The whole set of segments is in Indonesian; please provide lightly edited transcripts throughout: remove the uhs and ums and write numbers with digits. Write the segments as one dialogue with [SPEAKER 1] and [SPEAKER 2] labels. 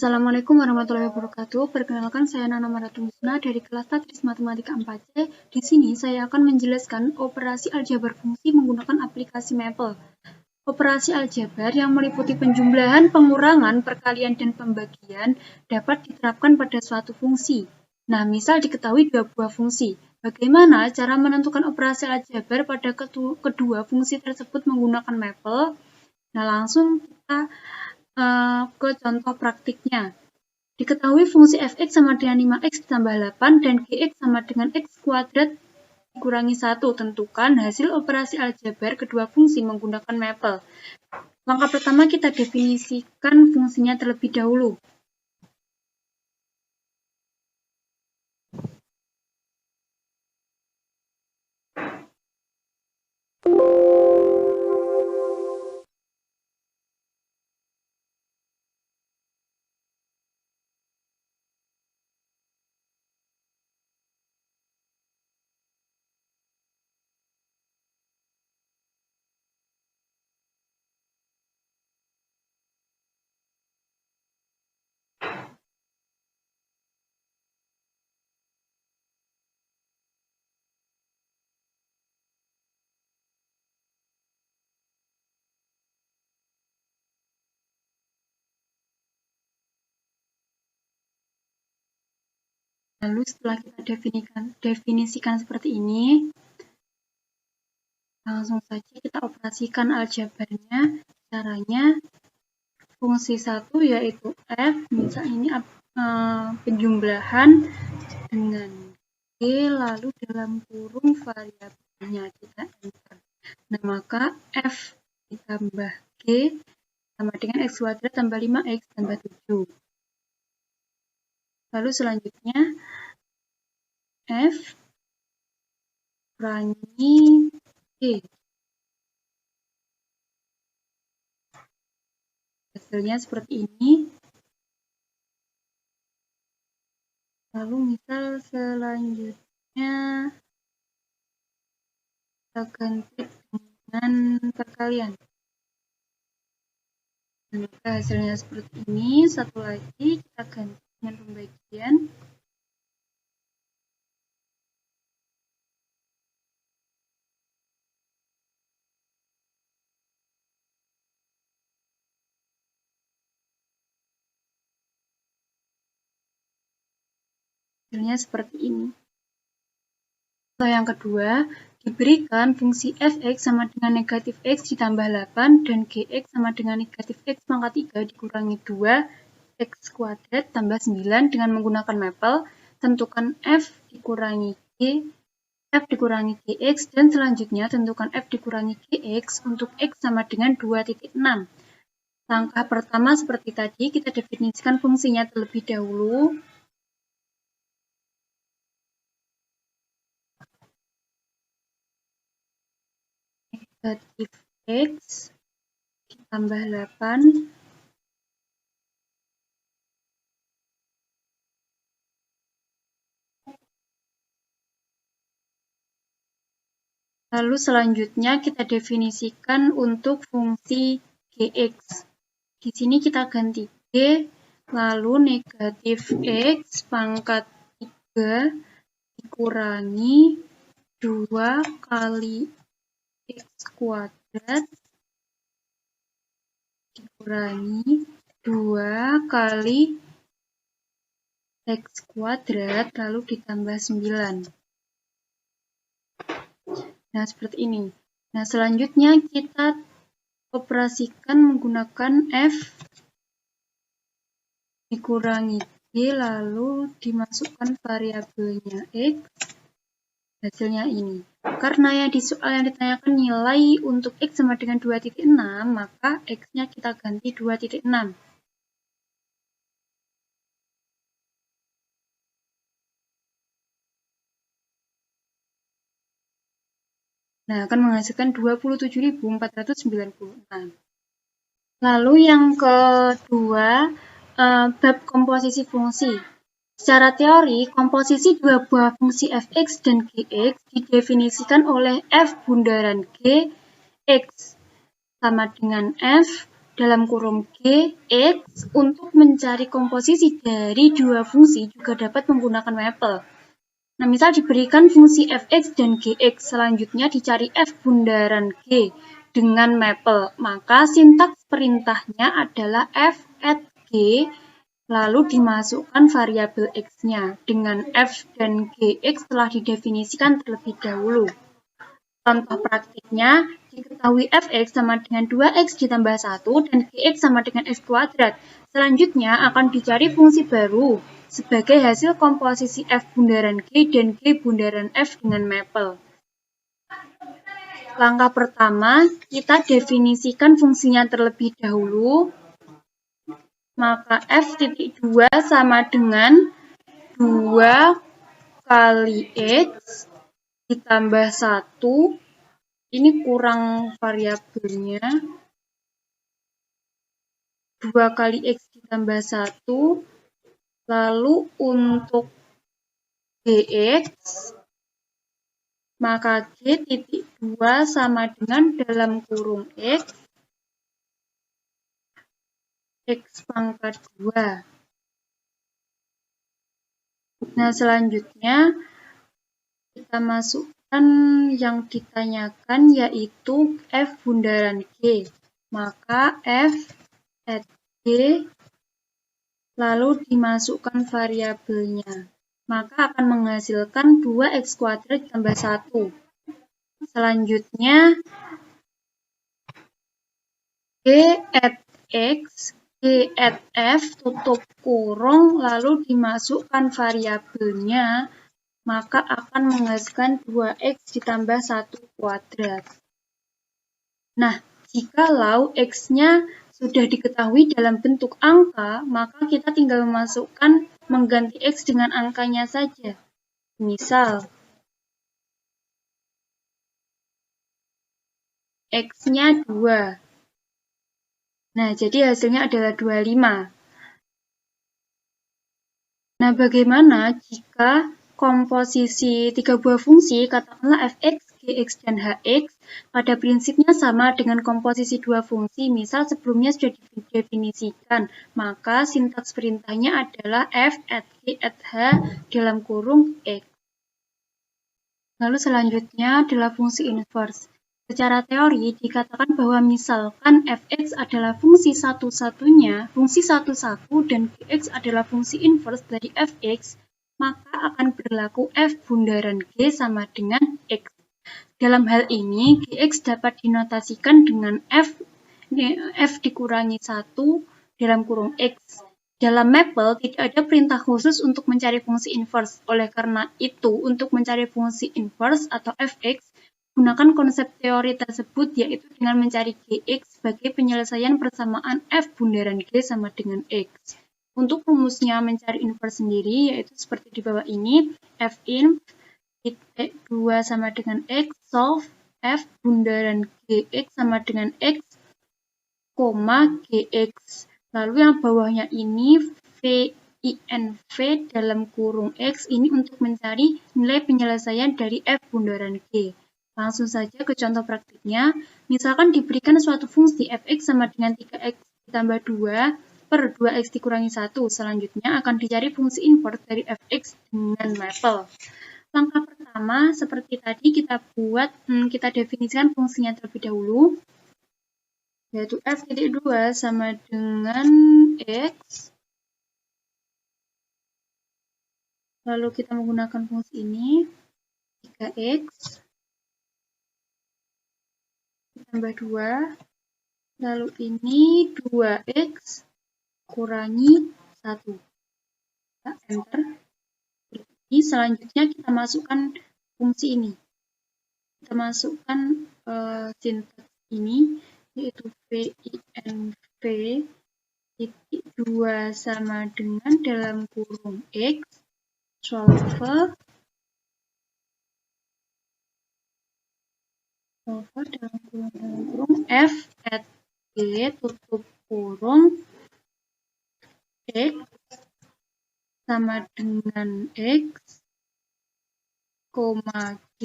[SPEAKER 1] Assalamualaikum warahmatullahi wabarakatuh. Perkenalkan, saya Nana Maratumsna dari kelas Tatris Matematika 4C. Di sini saya akan menjelaskan operasi aljabar fungsi menggunakan aplikasi Maple. Operasi aljabar yang meliputi penjumlahan, pengurangan, perkalian, dan pembagian dapat diterapkan pada suatu fungsi. Nah, misal diketahui dua buah fungsi. Bagaimana cara menentukan operasi aljabar pada kedua fungsi tersebut menggunakan Maple? Nah, langsung kita ke contoh praktiknya. Diketahui fungsi f(x) sama dengan 5x ditambah 8 dan gx sama dengan x kuadrat dikurangi 1. Tentukan hasil operasi aljabar kedua fungsi menggunakan Maple. Langkah pertama kita definisikan fungsinya terlebih dahulu. Lalu setelah kita definisikan seperti ini, langsung saja kita operasikan aljabarnya. Caranya fungsi 1 yaitu f, misal ini penjumlahan dengan g, lalu dalam kurung variabelnya kita enter. Nah, maka f ditambah g sama dengan x kuadrat tambah 5x tambah 7. Lalu selanjutnya f kurangi g. Hasilnya seperti ini. Lalu misal selanjutnya kita ganti dengan perkalian. Nah, maka hasilnya seperti ini. Satu lagi kita ganti dengan pembagian. Hasilnya seperti ini. Contoh yang kedua, diberikan fungsi f(x) sama dengan negatif x ditambah 8 dan gx sama dengan negatif x pangkat 3 dikurangi 2 x kuadrat tambah 9 dengan menggunakan Maple. Tentukan f dikurangi g, f dikurangi gx, dan selanjutnya tentukan f dikurangi gx untuk x sama dengan 2,6. Langkah pertama seperti tadi, kita definisikan fungsinya terlebih dahulu. Negatif x ditambah 8 lalu selanjutnya kita definisikan untuk fungsi gx. Di sini kita ganti g, lalu negatif x pangkat 3 dikurangi 2 kali x kuadrat dikurangi 2 kali x kuadrat lalu ditambah 9. Nah, seperti ini. Nah, selanjutnya kita operasikan menggunakan f dikurangi g lalu dimasukkan variabelnya x. Hasilnya ini. Karena yang di soal yang ditanyakan nilai untuk x sama dengan 2,6, maka x-nya kita ganti 2,6. Nah, akan menghasilkan 27.496. Lalu yang kedua, bab komposisi fungsi. Secara teori, komposisi dua buah fungsi f(x) dan gx didefinisikan oleh f bundaran g, x sama dengan f dalam kurung G, X untuk mencari komposisi dari dua fungsi juga dapat menggunakan maple. Nah, misal diberikan fungsi fx dan gx, selanjutnya dicari f bundaran G dengan maple, maka sintaks perintahnya adalah f at G, lalu dimasukkan variabel x-nya dengan f dan gx telah didefinisikan terlebih dahulu. Contoh praktiknya, diketahui fx sama dengan 2x ditambah 1 dan gx sama dengan x kuadrat. Selanjutnya akan dicari fungsi baru sebagai hasil komposisi f bundaran g dan g bundaran f dengan maple. Langkah pertama, kita definisikan fungsinya terlebih dahulu. Maka f.2 sama dengan 2 kali x ditambah 1, ini kurang variabelnya, 2 kali x ditambah 1, lalu untuk gx, maka g.2 sama dengan dalam kurung x pangkat 2. Nah, selanjutnya kita masukkan yang ditanyakan yaitu f bundaran G. Maka f at G lalu dimasukkan variabelnya. Maka akan menghasilkan 2x kuadrat tambah 1. Selanjutnya G at X, G at F tutup kurung lalu dimasukkan variabelnya, maka akan menghasilkan 2x ditambah 1 kuadrat. Nah, jikalau x-nya sudah diketahui dalam bentuk angka, maka kita tinggal mengganti x dengan angkanya saja. Misal, x-nya 2. Nah, jadi hasilnya adalah 25. Nah, bagaimana jika komposisi tiga buah fungsi, katakanlah fx, gx, dan hx, pada prinsipnya sama dengan komposisi dua fungsi, misal sebelumnya sudah didefinisikan, maka sintaks perintahnya adalah f at g at h dalam kurung x. Lalu selanjutnya adalah fungsi inverse. Secara teori dikatakan bahwa misalkan fx adalah fungsi satu-satunya, fungsi satu-satu, dan gx adalah fungsi inverse dari fx, maka akan berlaku f bundaran g sama dengan x. Dalam hal ini, gx dapat dinotasikan dengan f dikurangi 1 dalam kurung x. Dalam maple, tidak ada perintah khusus untuk mencari fungsi inverse. Oleh karena itu, untuk mencari fungsi inverse atau fx, gunakan konsep teori tersebut, yaitu dengan mencari gx sebagai penyelesaian persamaan f bundaran g sama dengan x. Untuk rumusnya mencari inverse sendiri, yaitu seperti di bawah ini, f(in) 2 sama dengan x, solve f bundaran gx sama dengan x, gx. Lalu yang bawahnya ini v(in)v dalam kurung x, ini untuk mencari nilai penyelesaian dari f bundaran g. Langsung saja ke contoh praktiknya. Misalkan diberikan suatu fungsi fx sama dengan 3x ditambah 2 per 2x dikurangi 1. Selanjutnya akan dicari fungsi inverse dari fx dengan maple. Langkah pertama, seperti tadi kita definisikan fungsinya terlebih dahulu, yaitu f.2 sama dengan x. Lalu kita menggunakan fungsi ini, 3x ditambah 2, lalu ini 2x kurangi 1. Kita enter. Selanjutnya kita masukkan fungsi ini. Kita masukkan sintaks ini, yaitu v(in)v titik 2 sama dengan dalam kurung x, solve dalam kurung f at g tutup kurung x sama dengan x, g,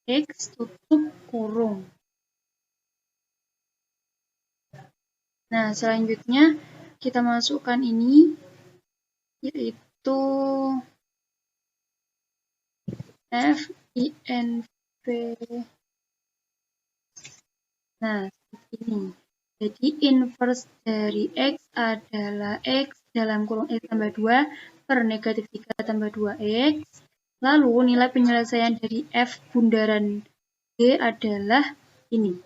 [SPEAKER 1] x tutup kurung. Nah, selanjutnya kita masukkan ini, yaitu FINV. Nah, seperti ini. Jadi, inverse dari X adalah X dalam kurung X tambah 2 per negatif 3 tambah 2X. Lalu, nilai penyelesaian dari F bundaran G adalah ini,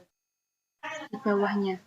[SPEAKER 1] di bawahnya.